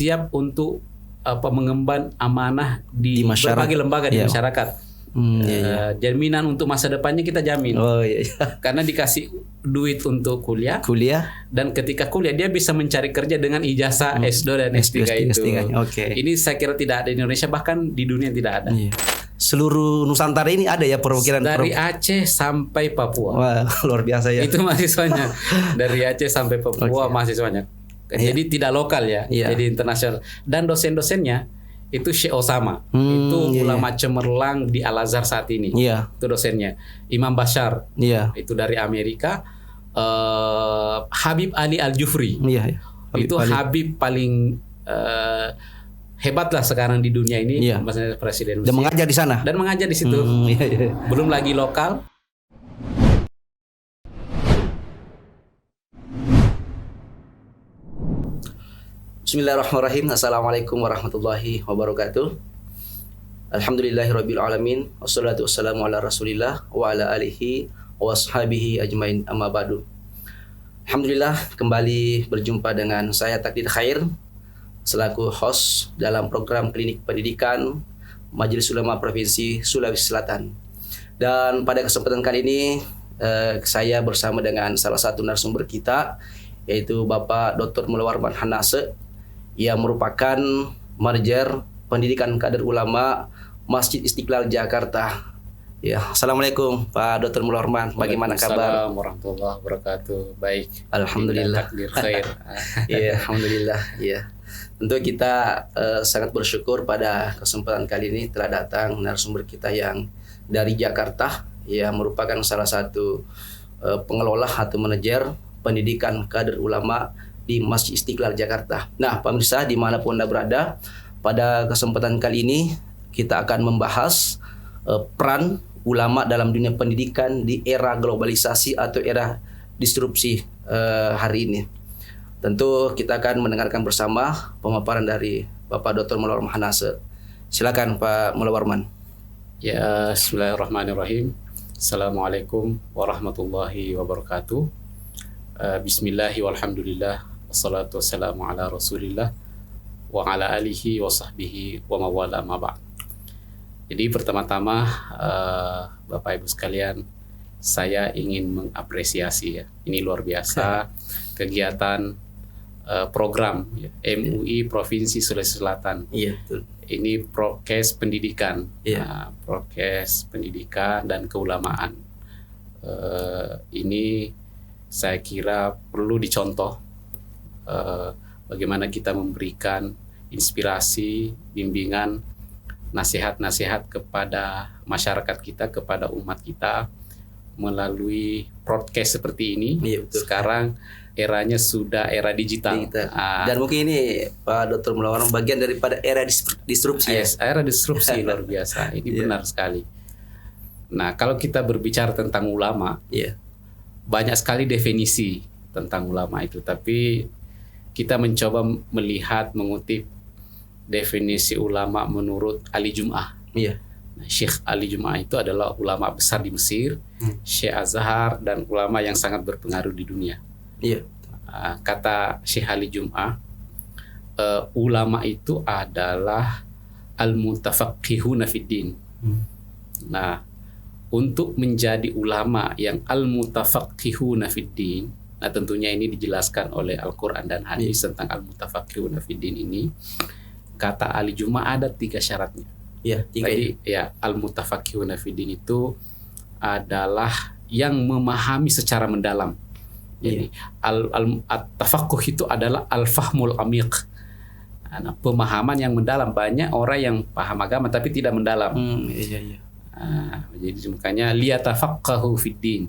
siap untuk mengemban amanah di masyarakat. berbagai lembaga di masyarakat. Jaminan untuk masa depannya kita jamin. Karena dikasih duit untuk kuliah dan ketika kuliah dia bisa mencari kerja dengan ijazah S2 dan S3 itu. Ini saya kira tidak ada di Indonesia, bahkan di dunia tidak ada. Seluruh Nusantara ini ada ya perwakilan dari Aceh sampai Papua. Wah, luar biasa ya. Itu mahasiswanya. Dari Aceh sampai Papua mahasiswanya. Jadi tidak lokal ya. Jadi internasional. Dan dosen-dosennya itu Syekh Osama. Itu ulama cemerlang di Al-Azhar saat ini. Itu dosennya. Imam Bashar. Itu dari Amerika. Habib Ali Al-Jufri. Itu Habib paling hebat lah sekarang di dunia ini, maksudnya presiden Mesir. Dan mengajar di sana. Dan mengajar di situ. Belum lagi lokal. Bismillahirrahmanirrahim. Assalamualaikum warahmatullahi wabarakatuh. Alhamdulillahirabbil alamin. Wassalatu wassalamu ala Rasulillah wa ala alihi wa washabihi ajmain, amma ba'du. Alhamdulillah kembali berjumpa dengan saya Takdir Khair selaku host dalam program Klinik Pendidikan Majelis Ulama Provinsi Sulawesi Selatan. Dan pada kesempatan kali ini saya bersama dengan salah satu narasumber kita, yaitu Bapak Dr. Mulwarman Hanase, yang merupakan Marjer Pendidikan Kader Ulama Masjid Istiqlal Jakarta. Assalamualaikum Pak Dr. Mulwarman, bagaimana kabar? Assalamualaikum warahmatullahi wabarakatuh. Baik. Alhamdulillah. Takdir khair. Alhamdulillah. Tentu kita sangat bersyukur pada kesempatan kali ini telah datang narasumber kita yang dari Jakarta, yang merupakan salah satu pengelola atau manajer pendidikan kader ulama di Masjid Istiqlal Jakarta. Nah, pemirsa dimanapun Anda berada, pada kesempatan kali ini kita akan membahas peran ulama dalam dunia pendidikan di era globalisasi atau era disrupsi hari ini. Tentu kita akan mendengarkan bersama pemaparan dari Bapak Dr. Mulwarman Hanase. Silakan Pak Mulwarman. Ya, bismillahirrahmanirrahim. Assalamualaikum warahmatullahi wabarakatuh. Bismillahi walhamdulillah wassalatu wassalamu ala Rasulillah wa ala alihi wa sahbihi wa mawala ma ba'd. Jadi pertama-tama Bapak Ibu sekalian, saya ingin mengapresiasi ini luar biasa kegiatan program MUI Provinsi Sulawesi Selatan. Ini prokes pendidikan, prokes pendidikan dan keulamaan. Ini saya kira perlu dicontoh bagaimana kita memberikan inspirasi, bimbingan, nasihat-nasihat kepada masyarakat kita, kepada umat kita melalui broadcast seperti ini. Sekarang eranya sudah era digital. Dan mungkin ini Pak Dr. Mulwarman bagian daripada era disrupsi. Era disrupsi luar biasa. Ini benar sekali. Nah, kalau kita berbicara tentang ulama, banyak sekali definisi tentang ulama itu, tapi kita mencoba melihat, mengutip definisi ulama menurut Ali Jum'ah. Syekh Ali Jum'ah itu adalah ulama besar di Mesir, Syekh Azhar, dan ulama yang sangat berpengaruh di dunia. Kata Syekh Ali Jum'ah, ulama itu adalah al-mutafaqqihuna fiddin. Nah, untuk menjadi ulama yang al-mutafaqqihuna fiddin, nah tentunya ini dijelaskan oleh Al-Quran dan hadis tentang al-mutafaqqihuna fiddin ini. Kata Ali Jum'ah ada 3 syaratnya. Jadi al-mutafaqqihuna fiddin itu adalah yang memahami secara mendalam. Jadi at-tafaqquh itu adalah al-fahmul amiq. Nah, pemahaman yang mendalam. Banyak orang yang paham agama tapi tidak mendalam. Jadi makanya liyatafaqqahu fiddin,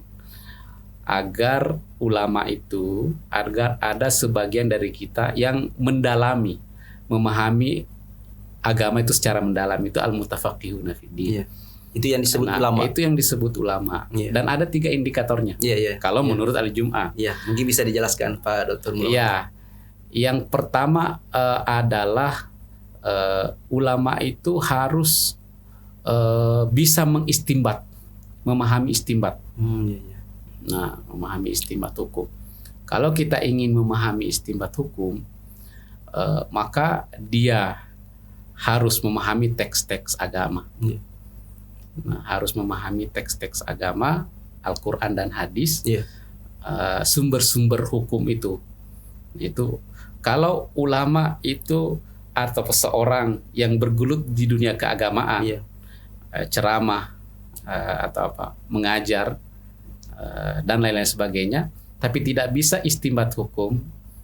agar ulama itu, agar ada sebagian dari kita yang mendalami, memahami agama itu secara mendalam, itu al-mutafaqqihuna fiddin. Itu yang disebut ulama. Itu yang disebut ulama. Dan ada 3 indikatornya. Kalau menurut Ali Jum'ah. Mungkin bisa dijelaskan Pak Dr. Mulwarman. Yang pertama adalah ulama itu harus bisa mengistimbat, memahami istimbat. Nah, memahami istimbat hukum. Kalau kita ingin memahami istimbat hukum, maka dia harus memahami teks-teks agama. Iya. Nah, harus memahami teks-teks agama, Al-Quran dan hadis, Iya. sumber-sumber hukum itu. Kalau ulama itu atau seseorang yang bergelut di dunia keagamaan, Iya. ceramah atau mengajar dan lain-lain sebagainya, tapi tidak bisa istinbat hukum,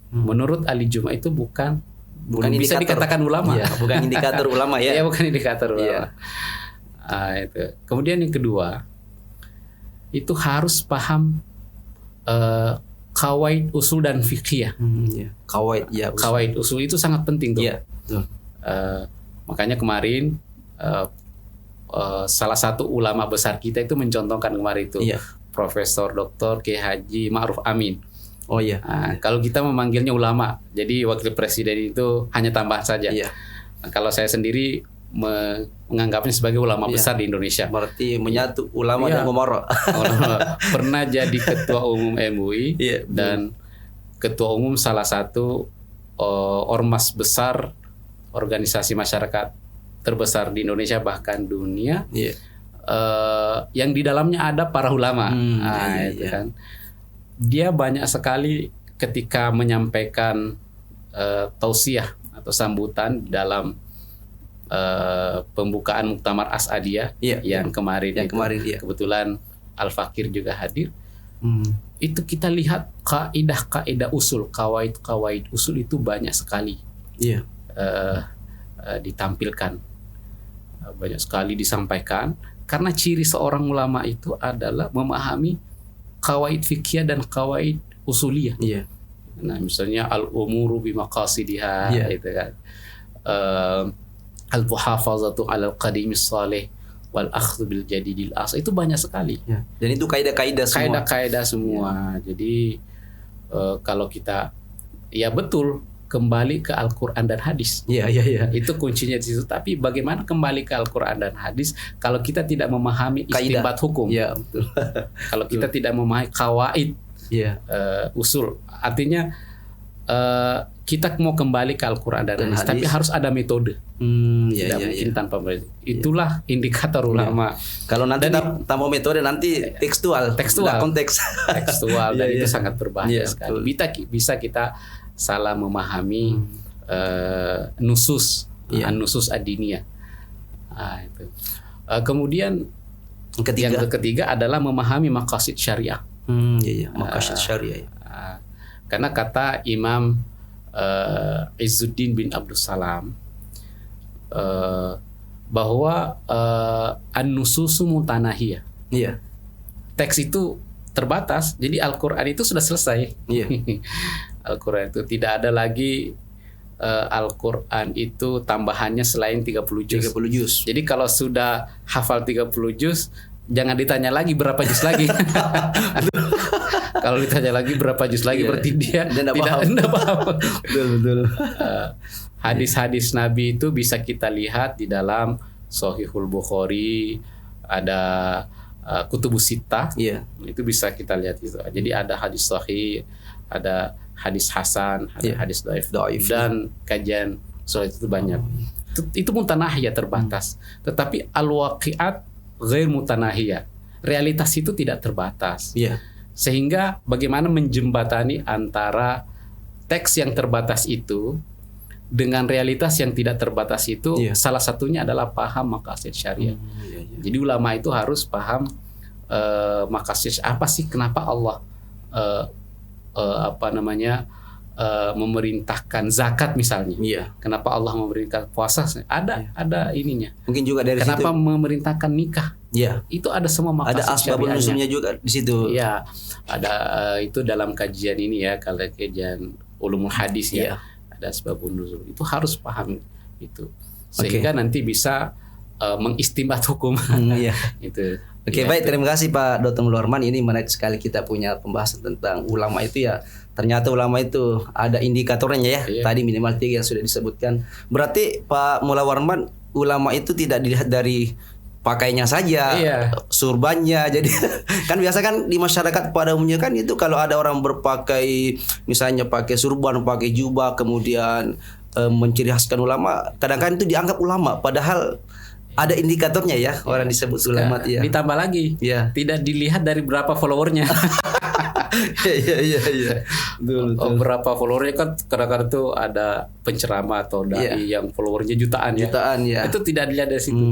menurut ahli Juma itu bukan bisa dikatakan ulama. Iya, bukan indikator ulama ya. Iya, bukan indikator ulama. Iya. Itu. Kemudian yang kedua, itu harus paham kawaid usul dan fikih. Iya. Kawaid ya. Kawaid usul itu sangat penting tuh. Iya. Makanya kemarin salah satu ulama besar kita itu mencontohkan kemarin itu, Iya. Profesor Dr. Kiai Haji Ma'ruf Amin. Oh iya. Kalau kita memanggilnya ulama, jadi wakil presiden itu hanya tambahan saja. Iya. Nah, kalau saya sendiri menganggapnya sebagai ulama besar di Indonesia. Berarti menyatu ulama Iya. dan ngomoro. Pernah jadi ketua umum MUI Iya. dan ketua umum salah satu ormas besar, organisasi masyarakat terbesar di Indonesia bahkan dunia. Iya. Yang di dalamnya ada para ulama. Iya. Itu kan. Dia banyak sekali ketika menyampaikan tausiah atau sambutan dalam pembukaan Muktamar As'adiyah yang kemarin Iya. kebetulan Al-Fakir juga hadir. Itu kita lihat kaidah-kaidah usul, kawaid usul itu banyak sekali. Iya. Ditampilkan, banyak sekali disampaikan, karena ciri seorang ulama itu adalah memahami kawaid fikih dan kawaid usuliyah. Iya. Nah, misalnya al-umuru bimaqasidiha, itu kan. Al-muhafazatu 'alal qadimis salih wal akhdhu bil jadidil as. Itu banyak sekali. Ya. Dan itu kaidah-kaidah semua. Kaidah-kaidah semua. Jadi kalau kita betul kembali ke Al-Quran dan hadis. Iya. Itu kuncinya di situ. Tapi bagaimana kembali ke Al-Quran dan hadis kalau kita tidak memahami istinbat hukum? Iya, betul. Kalau kita tidak memahami kawaid, usul, artinya kita mau kembali ke Al-Quran dan hadis, tapi harus ada metode. Tidak mungkin tanpa metode. Itulah indikator ulama. Kalau nanti tanpa metode nanti tekstual, konteks. Tekstual dan itu sangat berbahaya sekali. Bisa kita salah memahami nusus ad-diniyah. Itu. Kemudian yang ketiga adalah memahami maqasid syariah. Maqasid syariah. Karena kata Imam Izzuddin bin Abdul Salam bahwa an-nususu mutanahiyah. Iya. Teks itu terbatas, jadi Al-Quran itu sudah selesai. Iya. Al-Quran itu tidak ada lagi Al-Quran itu tambahannya selain 30 juz. 30 juz. Jadi kalau sudah hafal 30 juz, jangan ditanya lagi berapa juz lagi. Kalau ditanya lagi berapa juz lagi, berarti dia tidak paham. Betul. Hadis-hadis Nabi itu bisa kita lihat di dalam Shahihul Bukhari, ada Kutubus Sittah. Itu bisa kita lihat itu. Jadi ada hadis sahih, ada hadis hasan, ada hadis dhaif, dan kajian soal itu banyak. Itu mutanahiyah terbatas. Tetapi al-waqi'at ghair mutanahiyah. Realitas itu tidak terbatas. Sehingga bagaimana menjembatani antara teks yang terbatas itu dengan realitas yang tidak terbatas itu, salah satunya adalah paham maqasid syariah. Jadi ulama itu harus paham maqasid apa sih, kenapa Allah memerintahkan zakat misalnya. Kenapa Allah memerintahkan puasa? Ada ininya. Mungkin juga dari kenapa situ. Memerintahkan nikah? Itu ada semua maqasid ada asbabun nuzulnya juga di situ. Iya, ada itu dalam kajian ini ya, kalau kajian ulumul hadis ada asbabun nuzul. Itu harus paham itu. Sehingga nanti bisa mengistinbat hukum. Itu. Baik, terima kasih Pak Dr. Mulwarman. Ini menarik sekali kita punya pembahasan tentang ulama itu ya. Ternyata ulama itu ada indikatornya ya. Tadi minimal 3 yang sudah disebutkan. Berarti Pak Mulwarman, ulama itu tidak dilihat dari pakainya saja, surbannya. Jadi kan biasa kan di masyarakat pada umumnya kan itu kalau ada orang berpakai misalnya pakai surban, pakai jubah, kemudian menciri khaskan ulama, kadang-kadang itu dianggap ulama padahal ada indikatornya ya, orang disebut ulama ya. Ditambah lagi, tidak dilihat dari berapa followernya. Iya. Betul. Berapa followernya kan kadang-kadang tuh ada penceramah atau dai yang followernya jutaan ya. Itu tidak dilihat dari situ.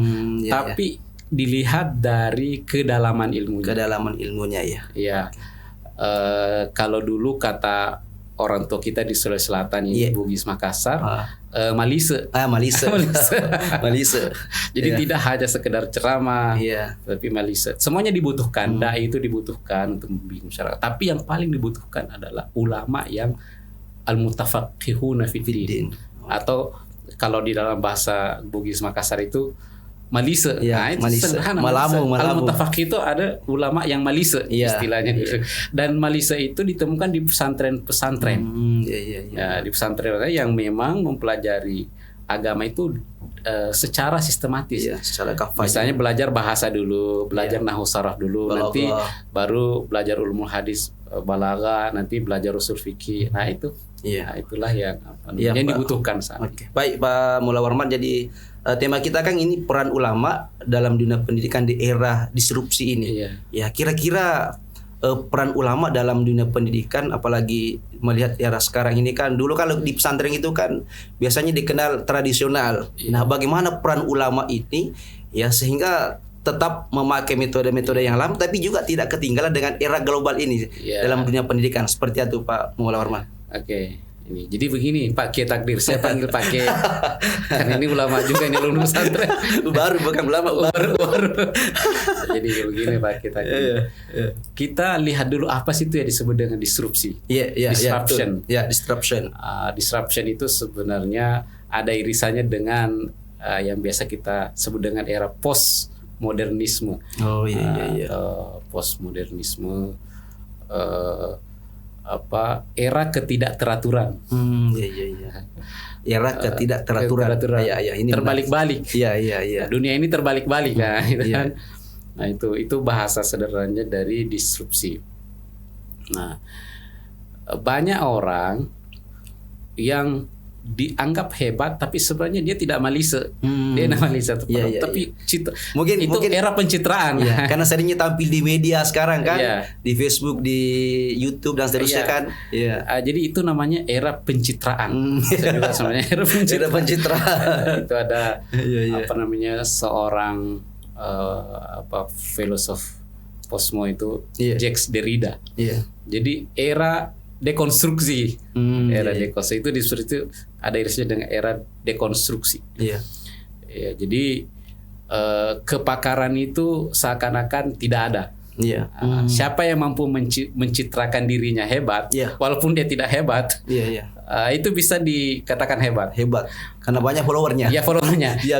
Tapi dilihat dari kedalaman ilmunya. Ya. Kalau dulu kata orang tua kita di Sulawesi Selatan ini, Bugis Makassar, malise. Jadi tidak hanya sekedar ceramah, tapi malise. Semuanya dibutuhkan. Dai itu dibutuhkan untuk membimbing masyarakat. Tapi yang paling dibutuhkan adalah ulama yang al-mutafaqqihuna fid-din. Atau kalau di dalam bahasa Bugis Makassar itu malise. Itu sederhana. Malamu. Al-mutafaqih itu ada ulama yang malise istilahnya. Dan malise itu ditemukan di pesantren-pesantren. Di pesantren yang memang mempelajari agama itu secara sistematis. Secara kafah. Misalnya belajar bahasa dulu, belajar nahwu saraf dulu, nanti baru belajar ulumul hadis, balaghah, nanti belajar usul fikih. Nah itu. Itulah yang yang dibutuhkan saat ini. Baik Pak Mullah Warman, jadi tema kita kan ini peran ulama dalam dunia pendidikan di era disrupsi ini. Ya, kira-kira peran ulama dalam dunia pendidikan, apalagi melihat era sekarang ini kan, dulu kalau di pesantren itu kan biasanya dikenal tradisional. Nah, bagaimana peran ulama ini ya sehingga tetap memakai metode-metode yang lama tapi juga tidak ketinggalan dengan era global ini dalam dunia pendidikan. Seperti itu Pak Mullah Warman. Oke. Ini jadi begini Pak Kiai Takdir, saya panggil Pak Kiai karena ini ulama juga, ini lulus pesantren bukan ulama baru. Jadi begini Pak Kiai Takdir, kita lihat dulu apa sih itu ya disebut dengan disrupsi. Disruption. Disruption itu sebenarnya ada irisannya dengan yang biasa kita sebut dengan era postmodernisme. Postmodernisme, era ketidakteraturan. Era ketidakteraturan. Ini terbalik-balik. Dunia ini terbalik-balik kan. Nah, itu bahasa sederhananya dari disrupsi. Nah, banyak orang yang dianggap hebat tapi sebenarnya dia tidak malise. Dia malise tapi mungkin era pencitraan. Karena seringnya tampil di media sekarang kan, di Facebook, di YouTube dan seterusnya kan. Jadi itu namanya era pencitraan. Juga namanya era pencitraan. Itu ada seorang filosof posmo itu, Jacques Derrida. Jadi era dekonstruksi. Dekonstruksi itu itu ada irisnya dengan era dekonstruksi. Jadi kepakaran itu seakan-akan tidak ada. Siapa yang mampu mencitrakan dirinya hebat, walaupun dia tidak hebat, itu bisa dikatakan hebat karena banyak followernya.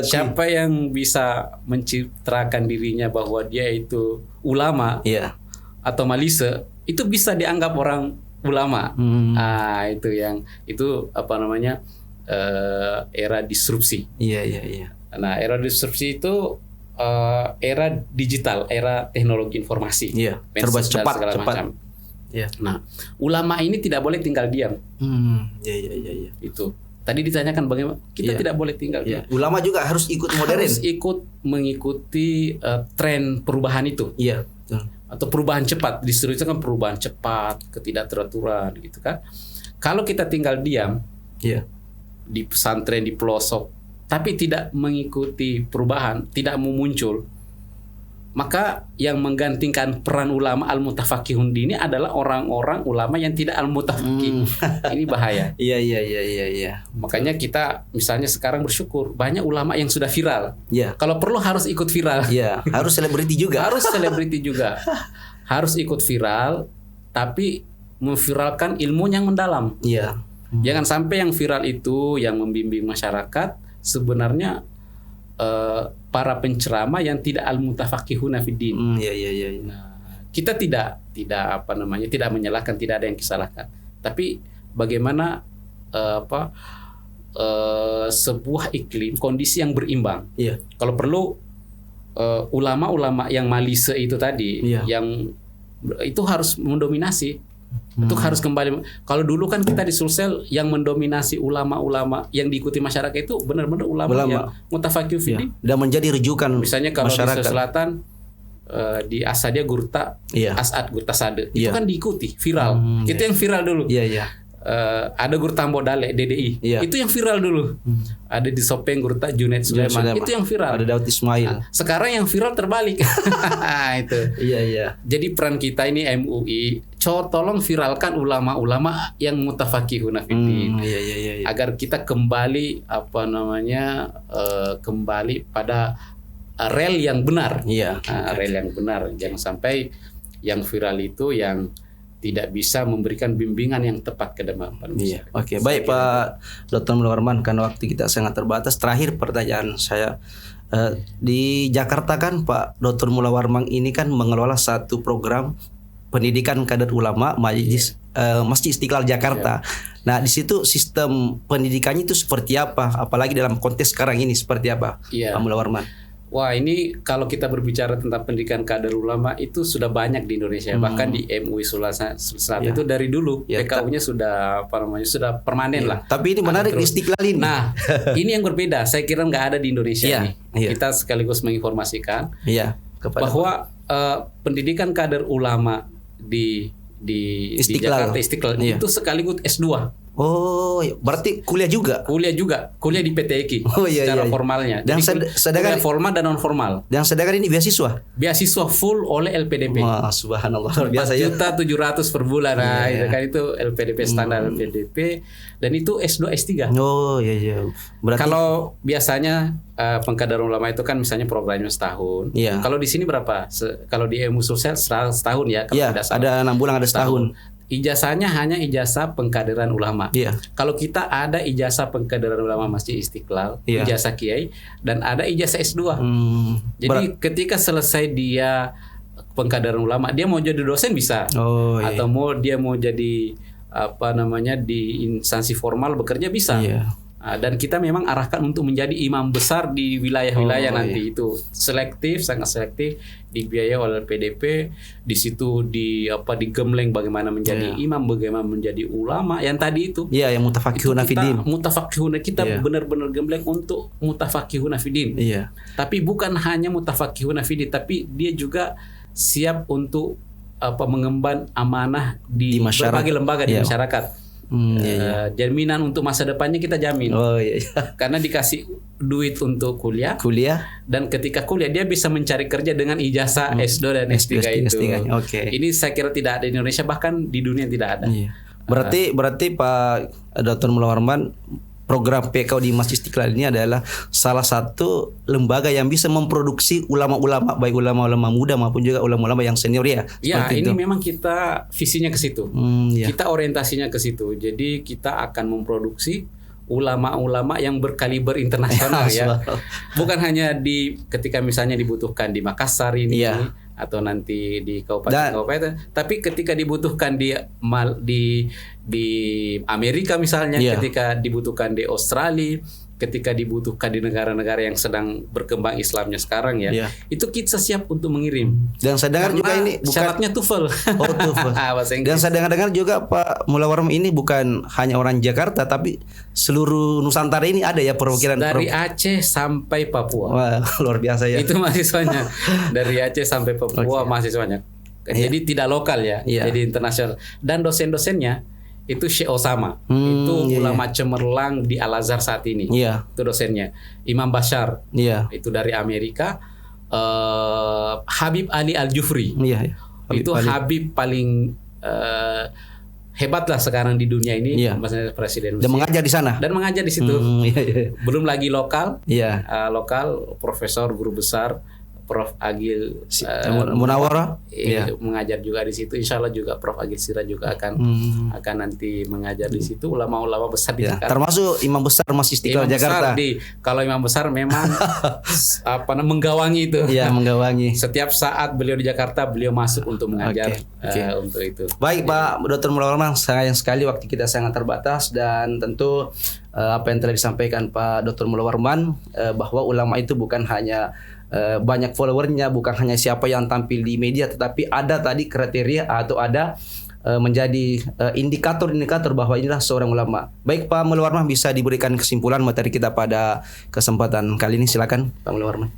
Siapa yang bisa mencitrakan dirinya bahwa dia itu ulama atau malise, itu bisa dianggap orang ulama. Itu era disrupsi. Nah, era disrupsi itu era digital, era teknologi informasi. Serba cepat. Nah, ulama ini tidak boleh tinggal diam. Itu. Tadi ditanyakan bagaimana kita tidak boleh tinggal diam. Ulama juga harus ikut modern. Harus ikut mengikuti tren perubahan itu. Atau perubahan cepat. Disuruh itu kan perubahan cepat, ketidakteraturan gitu kan. Kalau kita tinggal diam di pesantren, di pelosok, tapi tidak mengikuti perubahan, tidak mau muncul, maka yang menggantikan peran ulama al-mutafaqihun ini adalah orang-orang ulama yang tidak al-mutafaqih. Ini bahaya. Makanya kita misalnya sekarang bersyukur banyak ulama yang sudah viral. Kalau perlu harus ikut viral. Harus selebriti juga. Harus ikut viral, tapi memviralkan ilmu yang mendalam. Jangan sampai yang viral itu yang membimbing masyarakat sebenarnya para penceramah yang tidak al-mutafaqihuna fiddin. Nah, kita tidak menyalahkan, tidak ada yang disalahkan. Tapi bagaimana sebuah iklim, kondisi yang berimbang. Kalau perlu ulama-ulama yang malise itu tadi, yang itu harus mendominasi. Itu harus kembali. Kalau dulu kan kita di Sulsel yang mendominasi ulama-ulama yang diikuti masyarakat itu benar-benar ulama yang mutafaqih fiddin. Dan menjadi rujukan misalnya kalau masyarakat. di Selatan di Asadia Gurta, As'ad Gurta Sade, itu kan diikuti viral. Itu yang viral dulu. Ada Gurta Mbodale DDI, itu yang viral dulu. Ada di Sopeng Gurta Junaid Sulaiman, itu yang viral. Ada Daud Ismail. Sekarang yang viral terbalik. Itu. Jadi peran kita ini MUI, tolong viralkan ulama-ulama yang mutafaqihuna fiddin, agar kita kembali kembali pada rel yang benar. Rel yang benar. Jangan sampai yang viral itu yang tidak bisa memberikan bimbingan yang tepat ke depan. Oke, baik Pak Dr. Mullah Warman, karena waktu kita sangat terbatas. Terakhir pertanyaan saya, di Jakarta kan Pak Dr. Mullah Warman ini kan mengelola satu program pendidikan kader ulama Masjid Istiqlal Jakarta. Nah, di situ sistem pendidikannya itu seperti apa? Apalagi dalam konteks sekarang ini seperti apa, Pak Mullah Warman? Wah, ini kalau kita berbicara tentang pendidikan kader ulama itu sudah banyak di Indonesia. Bahkan di MUI Sulsel itu dari dulu PKU-nya sudah sudah permanen lah. Tapi ini menarik di Istiqlal ini. Nah, ini yang berbeda. Saya kira nggak ada di Indonesia ini. Kita sekaligus menginformasikan bahwa pendidikan kader ulama di Jakarta Istiqlal itu sekaligus S2. Oh, berarti kuliah juga? Kuliah di PTIQ secara formalnya. Dan kuliah formal dan non formal. Dan sedangkan ini beasiswa? Beasiswa full oleh LPDP. Wah, subhanallah, luar biasa ya. 4.700.000 per bulan. Nah, itu LPDP standar LPDP, dan itu S2 S3. Oh, iya. Berarti kalau biasanya pengkaderan ulama itu kan misalnya programnya setahun. Kalau di sini berapa? Kalau di MUI Sulsel setahun ya, kalau tidak salah. Ada 6 bulan, ada setahun. Ijazahnya hanya ijazah pengkaderan ulama. Kalau kita ada ijazah pengkaderan ulama Masjid Istiqlal, ijazah kiai, dan ada ijazah S2. Jadi ketika selesai dia pengkaderan ulama, dia mau jadi dosen bisa, atau dia mau jadi di instansi formal bekerja bisa. Dan kita memang arahkan untuk menjadi imam besar di wilayah-wilayah nanti itu selektif, sangat selektif, dibiayai oleh PDP. Di situ digembleng bagaimana menjadi imam, bagaimana menjadi ulama yang tadi itu. Yang mutafaqihuna fiddin. Kita benar-benar gembleng untuk mutafaqihuna fiddin. Tapi bukan hanya mutafaqihuna fiddin, tapi dia juga siap untuk mengemban amanah di berbagai lembaga di masyarakat. Jaminan untuk masa depannya kita jamin. Karena dikasih duit untuk kuliah, dan ketika kuliah dia bisa mencari kerja dengan ijazah S2 dan S3 itu. Ini saya kira tidak ada di Indonesia, bahkan di dunia tidak ada. Berarti Pak Dr. Mullah Warman, program PKU di Masjid Istiqlal ini adalah salah satu lembaga yang bisa memproduksi ulama-ulama, baik ulama-ulama muda maupun juga ulama-ulama yang senior ya. Ini memang kita visinya ke situ. Kita orientasinya ke situ. Jadi kita akan memproduksi ulama-ulama yang berkaliber internasional ya. Bukan hanya ketika misalnya dibutuhkan di Makassar ini atau nanti di kabupaten-kabupaten, tapi ketika dibutuhkan di Amerika misalnya, ketika dibutuhkan di Australia, ketika dibutuhkan di negara-negara yang sedang berkembang Islamnya sekarang itu kita siap untuk mengirim. Dan saya dengar juga ini syaratnya TOEFL. TOEFL. Dan saya dengar juga Pak Mullah Warman ini bukan hanya orang Jakarta, tapi seluruh Nusantara ini ada ya perwakilan dari Aceh sampai Papua. Wah, luar biasa ya. Itu mahasiswanya. Dari Aceh sampai Papua mahasiswanya. Jadi tidak lokal ya, jadi internasional. Dan dosen-dosennya itu Syekh Osama, itu ulama cemerlang di Al Azhar saat ini. Itu dosennya. Imam Bashar, itu dari Amerika. Habib Ali Al Jufri, itu Habib paling hebat lah sekarang di dunia ini, maksudnya presiden. Dan mengajar di sana. Dan mengajar di situ. Belum lagi lokal, lokal profesor guru besar. Prof Agil Munawara mengajar juga di situ. Insya Allah juga Prof Agil Siraj juga akan nanti mengajar di situ. Ulama-ulama besar di Jakarta. Termasuk imam besar Masjid Istiqlal Jakarta. Kalau imam besar memang menggawangi itu. Menggawangi. Setiap saat beliau di Jakarta, beliau masuk untuk mengajar untuk itu. Baik Pak Dr. Mullah Warman, sayang sekali waktu kita sangat terbatas, dan tentu apa yang telah disampaikan Pak Dr. Mullah Warman, bahwa ulama itu bukan hanya banyak followernya, bukan hanya siapa yang tampil di media, tetapi ada tadi kriteria atau ada menjadi indikator-indikator bahwa inilah seorang ulama. Baik Pak Mulya Warmah, bisa diberikan kesimpulan materi kita pada kesempatan kali ini, silakan Pak Mulya Warmah.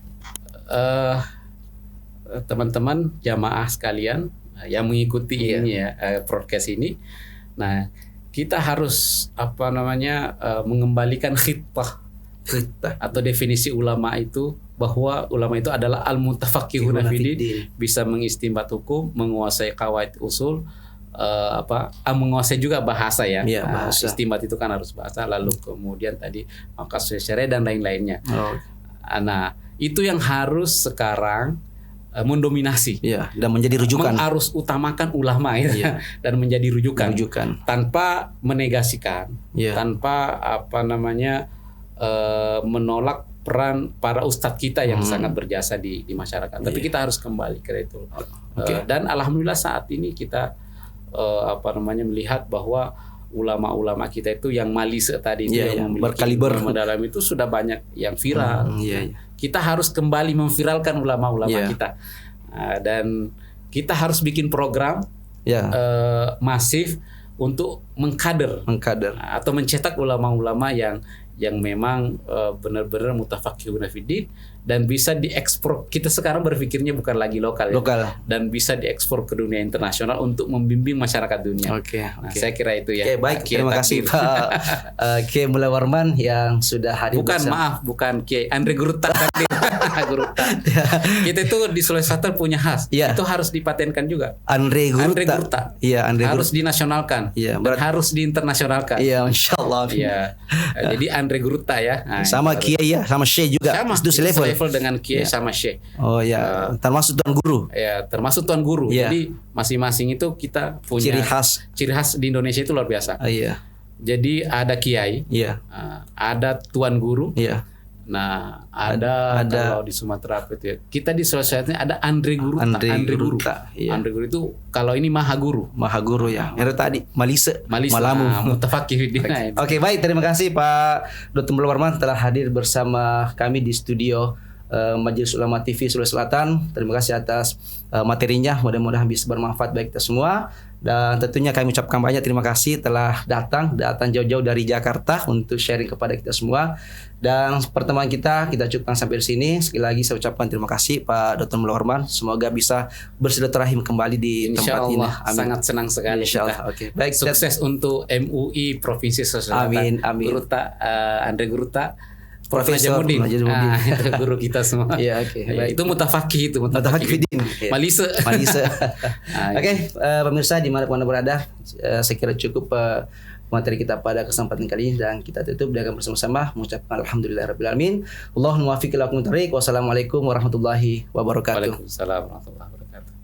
Teman-teman jamaah sekalian yang mengikuti ini ya podcast ini, nah kita harus mengembalikan khitbah atau definisi ulama itu, bahwa ulama itu adalah al-mutafaqihuna fiddin, bisa mengistinbat hukum, menguasai qawaid usul, menguasai juga bahasa ya. Bahasa. Istinbat itu kan harus bahasa, lalu kemudian tadi maqasid syariah dan lain-lainnya. Nah, itu yang harus sekarang mendominasi dan menjadi rujukan, harus utamakan ulama dan menjadi rujukan tanpa menegasikan, tanpa menolak peran para ustadz kita yang sangat berjasa di masyarakat. Tapi kita harus kembali ke itu. Dan alhamdulillah saat ini kita melihat bahwa ulama-ulama kita itu yang malise tadi yang berkaliber mendalam itu sudah banyak yang viral. Kita harus kembali memviralkan ulama-ulama kita, dan kita harus bikin program masif untuk mengkader atau mencetak ulama-ulama yang memang benar-benar mutafaqihuna fiddin dan bisa diekspor. Kita sekarang berpikirnya bukan lagi lokal. Dan bisa diekspor ke dunia internasional untuk membimbing masyarakat dunia. Saya kira itu ya. Baik, terima kasih Pak Kiai Mulya Warman yang sudah hadir. Bukan Kiai Andre Guruta. Kita itu di Sulawesi Selatan punya khas. Itu harus dipatenkan juga. Andre Guruta. Harus dinasionalkan. Dan harus diinternasionalkan. Insyaallah. Jadi Andre Guruta ya. Sama Kiai sama Syekh juga. Itu selevel dengan Kiai sama Syekh. Termasuk tuan guru. Termasuk tuan guru. Jadi masing-masing itu kita punya ciri khas di Indonesia itu luar biasa. Jadi ada Kiai, ada tuan guru. Nah, ada kalau di Sumatera itu ya. Kita di Sulawesi Selatan ada Andre Guruta. Andre Guru itu kalau ini Maha Guru ya. Itu tadi Malise Malamu mutafaqih. Oke, baik, terima kasih Pak Dr. Mulya Warman telah hadir bersama kami di studio Majelis Ulama TV Sulawesi Selatan. Terima kasih atas materinya, mudah-mudahan bisa bermanfaat bagi kita semua. Dan tentunya kami ucapkan banyak terima kasih telah datang jauh-jauh dari Jakarta untuk sharing kepada kita semua. Dan pertemuan kita cukupkan sampai di sini. Sekali lagi saya ucapkan terima kasih Pak Dr. Mulya Warman. Semoga bisa bersilaturahim kembali di tempat ini. Amin. Sangat senang sekali. Insyaallah. Baik, sukses untuk MUI Provinsi Sulawesi Selatan. Amin. Andre Guruta. Profesor Najamudin. Itu guru kita semua. Baik. Itu mutafaqih fiddin. Malise. Pemirsa dimanapun Anda berada, saya kira cukup materi kita pada kesempatan kali ini, dan kita tutup dengan bersama-sama mengucapkan alhamdulillahirabbil alamin. Allahumma waffiq ila aqwamit thariq. Wassalamualaikum warahmatullahi wabarakatuh. Waalaikumsalam warahmatullahi wabarakatuh.